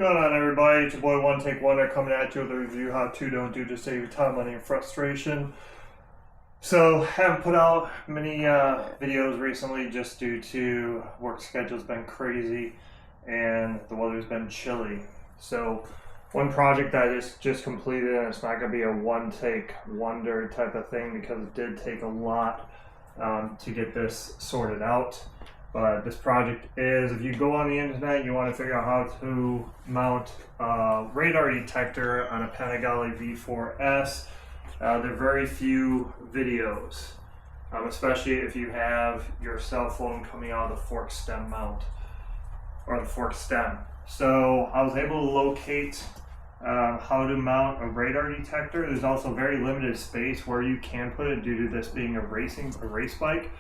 Going on, everybody? It's your boy One Take Wonder coming at you with a review how to don't do to save your time, money, and frustration. So, haven't put out many videos recently just due to work schedule's been crazy and the weather's been chilly. So, one project that I just completed, and it's not going to be a one take wonder type of thing because it did take a lot to get this sorted out. But this project is, if you go on the internet, you want to figure out how to mount a radar detector on a Panigale V4S. There are very few videos, especially if you have your cell phone coming out of the fork stem mount, or the fork stem. So I was able to locate how to mount a radar detector. There's also very limited space where you can put it due to this being a race bike.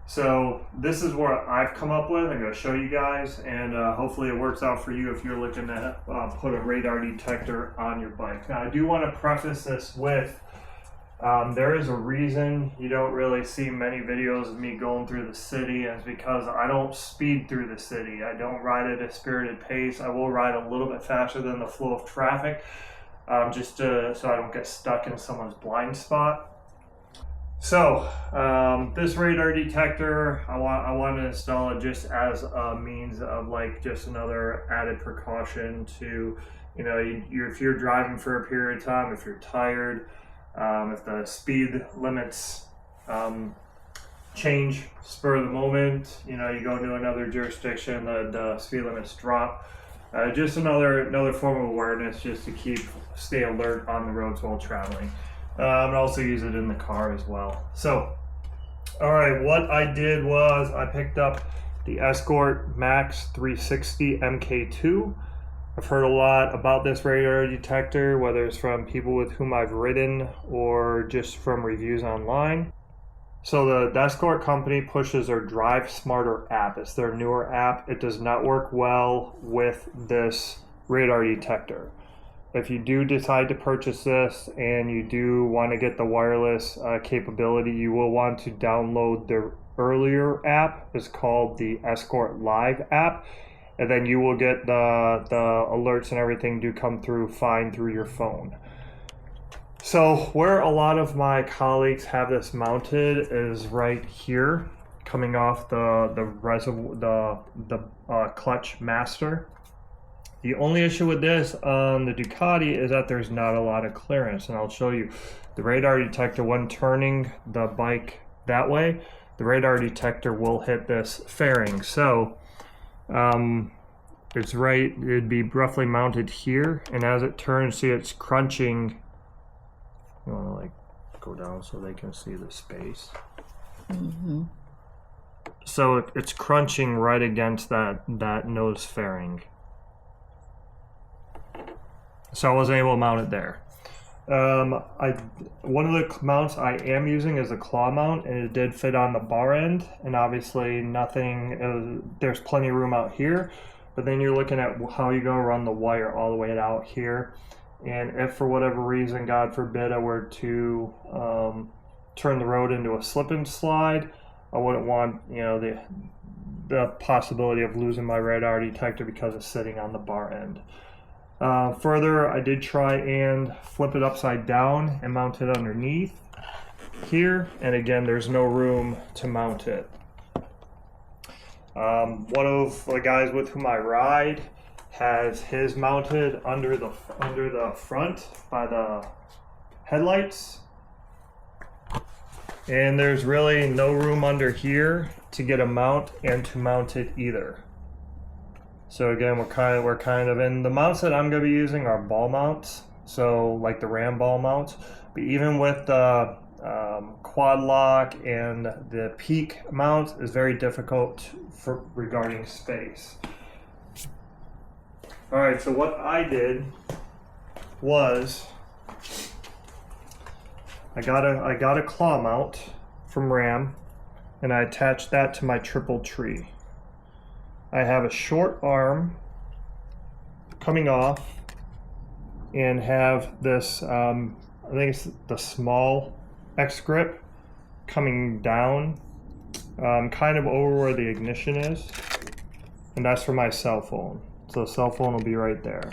So this is what I've come up with. I'm going to show you guys, and hopefully it works out for you if you're looking to put a radar detector on your bike. Now I do want to preface this with there is a reason you don't really see many videos of me going through the city, and it's because I don't speed through the city. I don't ride at a spirited pace. I will ride a little bit faster than the flow of traffic so I don't get stuck in someone's blind spot. So this radar detector, I want to install it just as a means of like just another added precaution to, you know, if you're driving for a period of time, if you're tired, if the speed limits change spur of the moment, you know, you go into another jurisdiction, the speed limits drop. Just another form of awareness just to stay alert on the roads while traveling. And also use it in the car as well. So, all right, what I did was I picked up the Escort Max 360 MK2. I've heard a lot about this radar detector, whether it's from people with whom I've ridden or just from reviews online. So the Escort company pushes their Drive Smarter app. It's their newer app. It does not work well with this radar detector. If you do decide to purchase this and you do want to get the wireless capability, you will want to download the earlier app. It's called the Escort Live app, and then you will get the alerts and everything do come through fine through your phone. So where a lot of my colleagues have this mounted is right here, coming off the clutch master. The only issue with this on the Ducati is that there's not a lot of clearance, and I'll show you. The radar detector, when turning the bike that way, the radar detector will hit this fairing. So it's right, it'd be roughly mounted here, and as it turns, see it's crunching. You want to like go down so they can see the space. Mm-hmm. So it's crunching right against that nose fairing. So I wasn't able to mount it there. One of the mounts I am using is a claw mount, and it did fit on the bar end, and obviously there's plenty of room out here, but then you're looking at how you're going to run the wire all the way out here. And if for whatever reason, God forbid, I were to turn the road into a slip and slide, I wouldn't want, you know, the possibility of losing my radar detector because it's sitting on the bar end. Further, I did try and flip it upside down and mount it underneath here, and again, there's no room to mount it. One of the guys with whom I ride has his mounted under the front by the headlights, and there's really no room under here to get a mount and to mount it either. So again, we're kind of in the mounts that I'm going to be using are ball mounts, so like the Ram ball mounts. But even with the quad lock and the peak mount is very difficult regarding space. All right, so what I did was I got a claw mount from Ram, and I attached that to my triple tree. I have a short arm coming off and have this, I think it's the small X grip coming down kind of over where the ignition is, and that's for my cell phone. So the cell phone will be right there.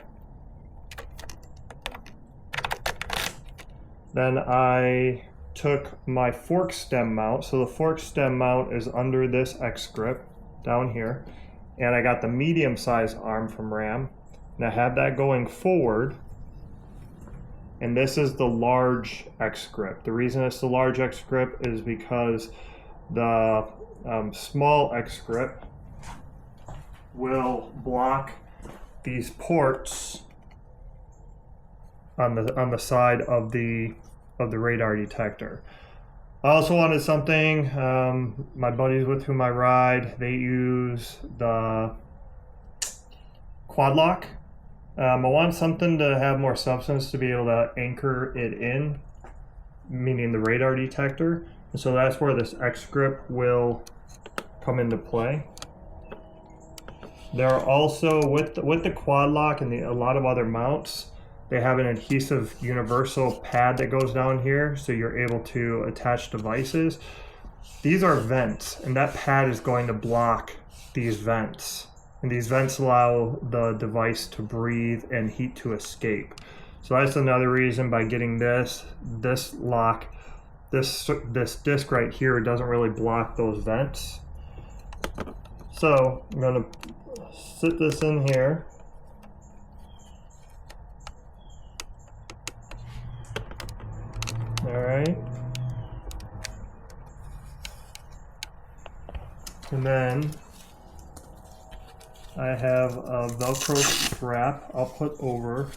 Then I took my fork stem mount. So the fork stem mount is under this X grip down here. And I got the medium size arm from Ram. And I have that going forward. And this is the large X grip. The reason it's the large X grip is because the small X grip will block these ports on the side of the radar detector. I also wanted something, my buddies with whom I ride, they use the quad lock. I want something to have more substance to be able to anchor it in, meaning the radar detector. And so that's where this X grip will come into play. There are also, with the quad lock and a lot of other mounts, they have an adhesive universal pad that goes down here, so you're able to attach devices. These are vents, and that pad is going to block these vents. And these vents allow the device to breathe and heat to escape. So that's another reason by getting this lock, this disc right here doesn't really block those vents. So I'm gonna sit this in here. All right. And then I have a Velcro strap I'll put over.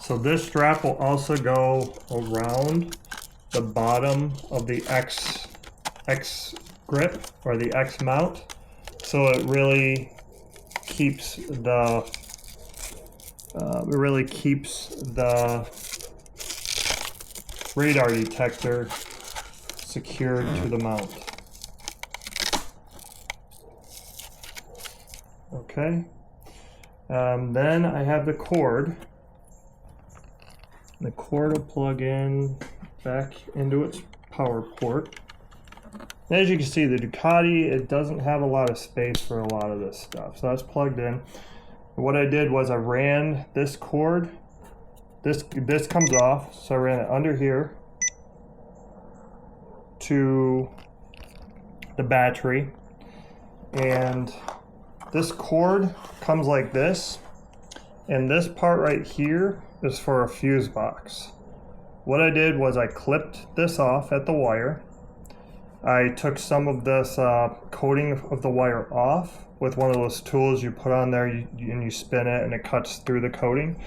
So this strap will also go around the bottom of the X grip or the X mount. So it really keeps the radar detector secured to the mount. Okay. Then I have the cord. The cord will plug in back into its power port. As you can see, the Ducati, it doesn't have a lot of space for a lot of this stuff. So that's plugged in. What I did was I ran this cord. This comes off, so I ran it under here to the battery. And this cord comes like this. And this part right here is for a fuse box. What I did was I clipped this off at the wire. I took some of this coating of the wire off with one of those tools you put on there and you spin it and it cuts through the coating.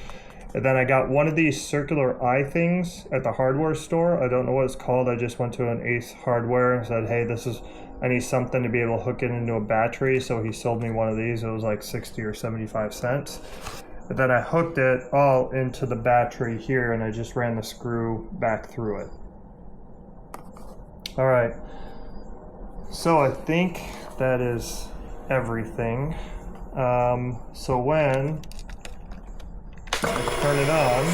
And then I got one of these circular eye things at the hardware store. I don't know what it's called. I just went to an Ace Hardware and said, hey, I need something to be able to hook it into a battery. So he sold me one of these. It was like 60 or 75 cents. And then I hooked it all into the battery here and I just ran the screw back through it. All right. So I think that is everything. So when I turn it on,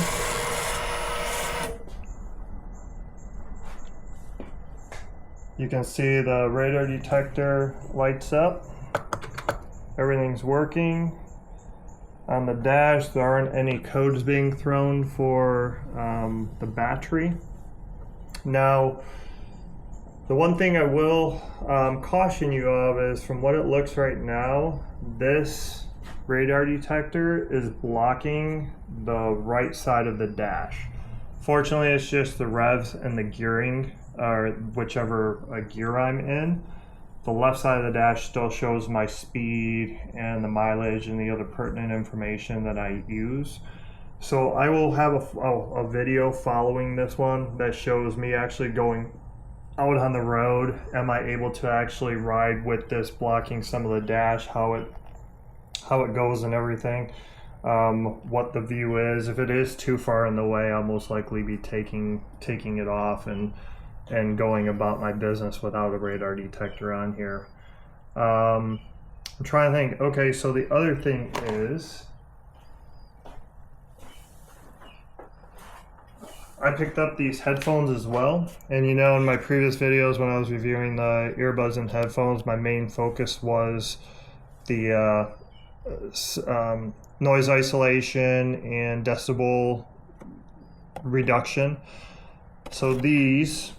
you can see the radar detector lights up. Everything's working. On the dash, there aren't any codes being thrown for the battery. Now, the one thing I will caution you of is from what it looks right now, this radar detector is blocking the right side of the dash. Fortunately, it's just the revs and the gearing, or whichever gear I'm in. The left side of the dash still shows my speed and the mileage and the other pertinent information that I use. So I will have a video following this one that shows me actually going out on the road. Am I able to actually ride with this blocking some of the dash, how it goes and everything, what the view is. If it is too far in the way, I'll most likely be taking it off and going about my business without a radar detector on here. I'm trying to think. Okay, so the other thing is I picked up these headphones as well, and you know, in my previous videos when I was reviewing the earbuds and headphones, my main focus was the noise isolation and decibel reduction. So these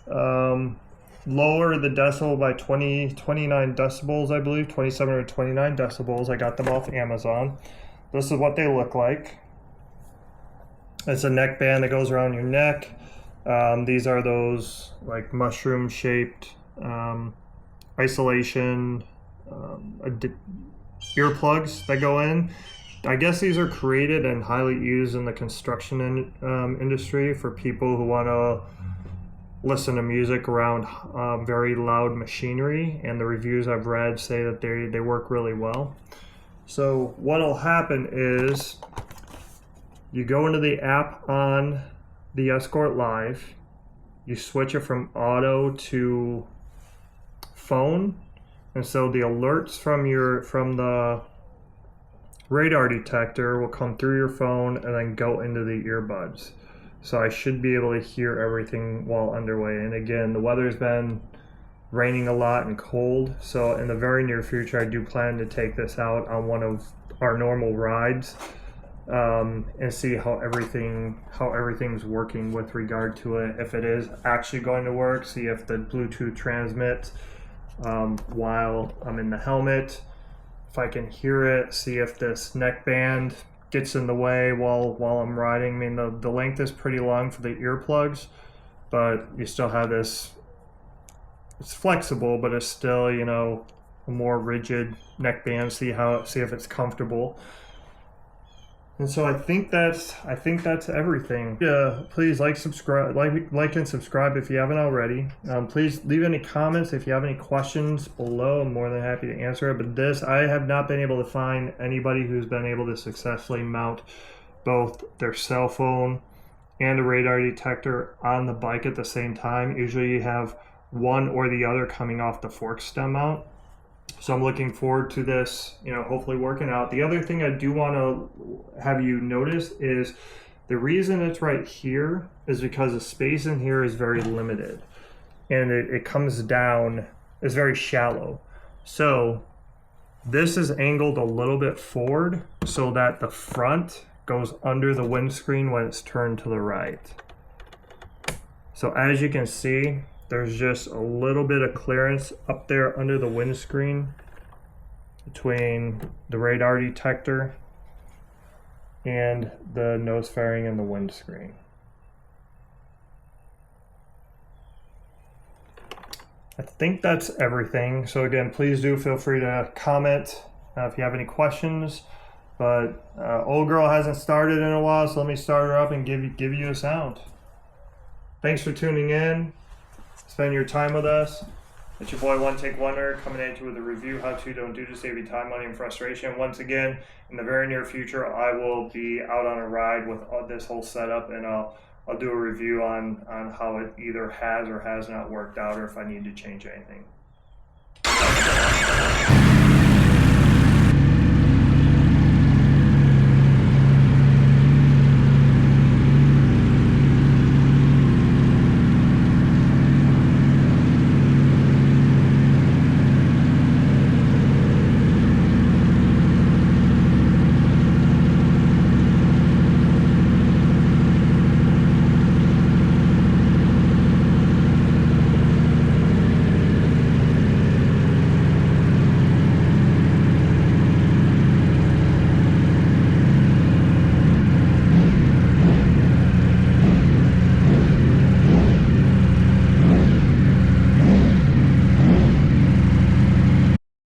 lower the decibel by 29 decibels, I believe, 27 or 29 decibels. I got them off Amazon. This is what they look like. It's a neck band that goes around your neck. These are those like mushroom shaped isolation earplugs that go in. I guess these are created and highly used in the construction industry for people who want to listen to music around very loud machinery, and the reviews I've read say that they work really well. So what'll happen is you go into the app on the Escort Live, you switch it from auto to phone, and so the alerts from the radar detector will come through your phone and then go into the earbuds. So I should be able to hear everything while underway. And again, the weather's been raining a lot and cold, so in the very near future I do plan to take this out on one of our normal rides and see how everything's working with regard to it. If it is actually going to work, see if the Bluetooth transmits while I'm in the helmet, if I can hear it, see if this neck band gets in the way while I'm riding. I mean, the length is pretty long for the earplugs, but you still have this, it's flexible, but it's still, you know, a more rigid neck band. See if it's comfortable. And so I think that's everything. Please like and subscribe if you haven't already. Please leave any comments if you have any questions below. I'm more than happy to answer it. But this, I have not been able to find anybody who's been able to successfully mount both their cell phone and a radar detector on the bike at the same time. Usually you have one or the other coming off the fork stem mount. So I'm looking forward to this, you know, hopefully working out. The other thing I do want to have you notice is the reason it's right here is because the space in here is very limited, and it comes down, it's very shallow. So this is angled a little bit forward so that the front goes under the windscreen when it's turned to the right. So as you can see, there's just a little bit of clearance up there under the windscreen between the radar detector and the nose fairing and the windscreen. I think that's everything. So again, please do feel free to comment if you have any questions. But old girl hasn't started in a while, so let me start her up and give you a sound. Thanks for tuning in. Spend your time with us. It's your boy One Take Wonder coming at you with a review how to don't do to save you time, money, and frustration. Once again, in the very near future, I will be out on a ride with this whole setup, and I'll do a review on how it either has or has not worked out, or if I need to change anything.